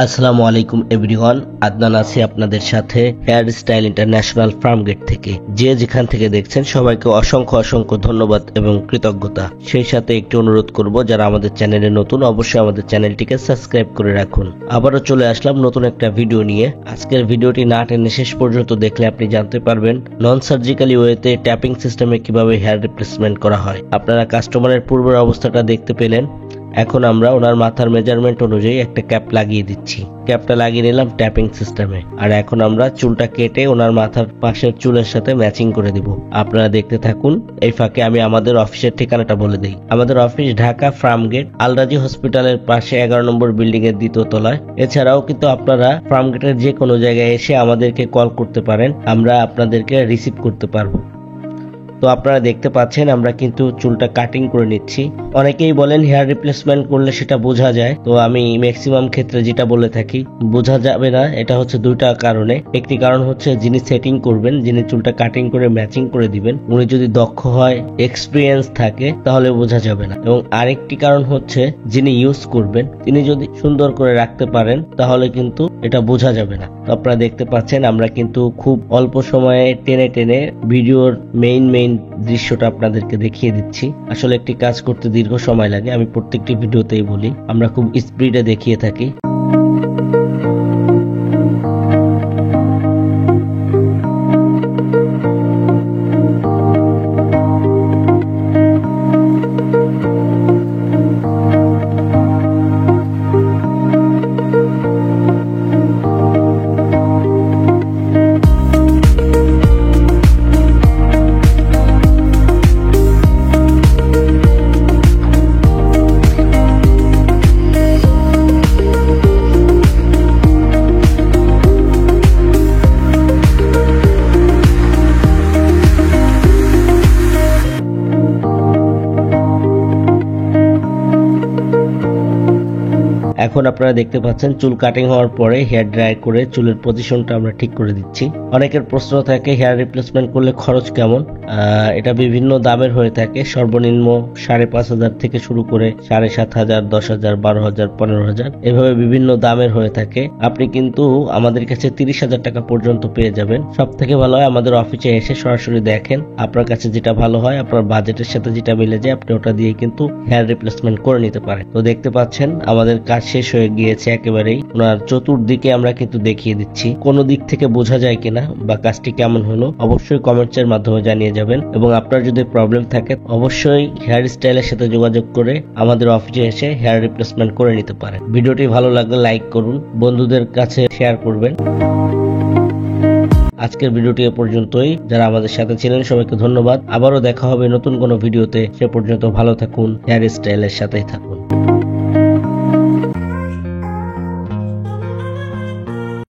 আসসালামু আলাইকুম এভরিওয়ান, আদনান আছি আপনাদের সাথে hair style international Farmgate থেকে। যে যেখান থেকে দেখছেন সবাইকে অসংখ্য অসংখ্য ধন্যবাদ এবং কৃতজ্ঞতা। সেই সাথে একটি অনুরোধ করব, যারা আমাদের চ্যানেলে নতুন অবশ্যই আমাদের চ্যানেলটিকে সাবস্ক্রাইব করে রাখুন। আবারও চলে আসলাম নতুন একটা ভিডিও নিয়ে। আজকের ভিডিওটি না টেনে শেষ পর্যন্ত দেখলে আপনি জানতে পারবেন নন সার্জিক্যালি ওয়েতে ট্যাপিং সিস্টেমে কিভাবে হেয়ার রিপ্লেসমেন্ট করা হয়। আপনারা কাস্টমারের পূর্বের অবস্থাটা দেখতে পেলেন। এখন আমরা ওনার মাথার মেজারমেন্ট অনুযায়ী একটা ক্যাপ লাগিয়ে দিচ্ছি। ক্যাপটা লাগিয়ে নিলাম ট্যাপিং সিস্টেমে। আর এখন আমরা চুলটা কেটে ওনার মাথার পাশের চুলের সাথে ম্যাচিং করে দিব। আপনারা দেখতে থাকুন। এই ফাঁকে আমি আমাদের অফিসের ঠিকানাটা বলে দিই। আমাদের অফিস ঢাকা ফার্মগেট আলরাজি হসপিটালের পাশে 11 নম্বর বিল্ডিং এর 2য় তলায়। এছাড়াও কিন্তু আপনারা ফার্মগেটের যে কোনো জায়গায় এসে আমাদেরকে কল করতে পারেন, আমরা আপনাদেরকে রিসিভ করতে পারবো। তো আপনারা দেখতে পাচ্ছেন আমরা কিন্তু চুলটা কাটিং করে নিচ্ছি। অনেকেই বলেন হেয়ার রিপ্লেসমেন্ট করলে সেটা বোঝা যায়। তো আমি ম্যাক্সিমাম ক্ষেত্রে যেটা বলে থাকি, বোঝা যাবে না। এটা হচ্ছে দুইটা কারণে। একটি কারণ হচ্ছে যিনি সেটিং করবেন, যিনি চুলটা কাটিং করে ম্যাচিং করে দিবেন, উনি যদি দক্ষ হয়, এক্সপিরিয়েন্স থাকে, তাহলে বোঝা যাবে না। এবং আরেকটি কারণ হচ্ছে যিনি ইউজ করবেন, তিনি যদি সুন্দর করে রাখতে পারেন, তাহলে কিন্তু এটা বোঝা যাবে না। তো আপনারা দেখতে পাচ্ছেন আমরা কিন্তু খুব অল্প সময়ে টেনে টেনে ভিডিওর মেইন দৃশ্যটা আপনাদেরকে দেখিয়ে দিচ্ছি। আসলে একটি কাজ করতে দীর্ঘ সময় লাগে, আমি প্রত্যেকটি ভিডিওতেই বলি। আমরা খুব স্পিডে দেখিয়ে থাকি। এখন আপনারা দেখতে পাচ্ছেন চুল কাটিং হওয়ার পরে হেয়ার ড্রাই করে চুলের পজিশনটা আমরা ঠিক করে দিচ্ছি। অনেকের প্রশ্ন থাকে হেয়ার রিপ্লেসমেন্ট করলে খরচ কেমন। এটা বিভিন্ন দামের হয়ে থাকে। সর্বনিম্ন 5,500 থেকে শুরু করে 7,500, 10,000, 12,000, 15,000 এভাবে বিভিন্ন দামের হয়ে থাকে। আপনি কিন্তু আমাদের কাছে 30,000 টাকা পর্যন্ত পেয়ে যাবেন। সব থেকে ভালো হয় আমাদের অফিসে এসে সরাসরি দেখেন, আপনার কাছে যেটা ভালো হয়, আপনার বাজেটের সাথে যেটা মিলে যায়, আপনি ওটা দিয়ে কিন্তু হেয়ার রিপ্লেসমেন্ট করে নিতে পারেন। তো দেখতে পাচ্ছেন আমাদের কাজ শেষ হয়ে গিয়েছে একেবারেই। ওনার চতুর্দিকে আমরা কিন্তু দেখিয়ে দিচ্ছি। কোনো দিক থেকে বোঝা যায় কিনা বা কাজটি কেমন হলো অবশ্যই কমেন্টস এর মাধ্যমে জানিয়ে যাবেন। এবং আপনার যদি প্রবলেম থাকে অবশ্যই হেয়ার স্টাইলের সাথে যোগাযোগ করে আমাদের অফিসে এসে হেয়ার রিপ্লেসমেন্ট করে নিতে পারেন। ভিডিওটি ভালো লাগলে লাইক করুন, বন্ধুদের কাছে শেয়ার করবেন। আজকের ভিডিওটি এ পর্যন্তই। যারা আমাদের সাথে ছিলেন সবাইকে ধন্যবাদ। আবারও দেখা হবে নতুন কোনো ভিডিওতে। সে পর্যন্ত ভালো থাকুন, হেয়ার স্টাইলের সাথেই থাকুন।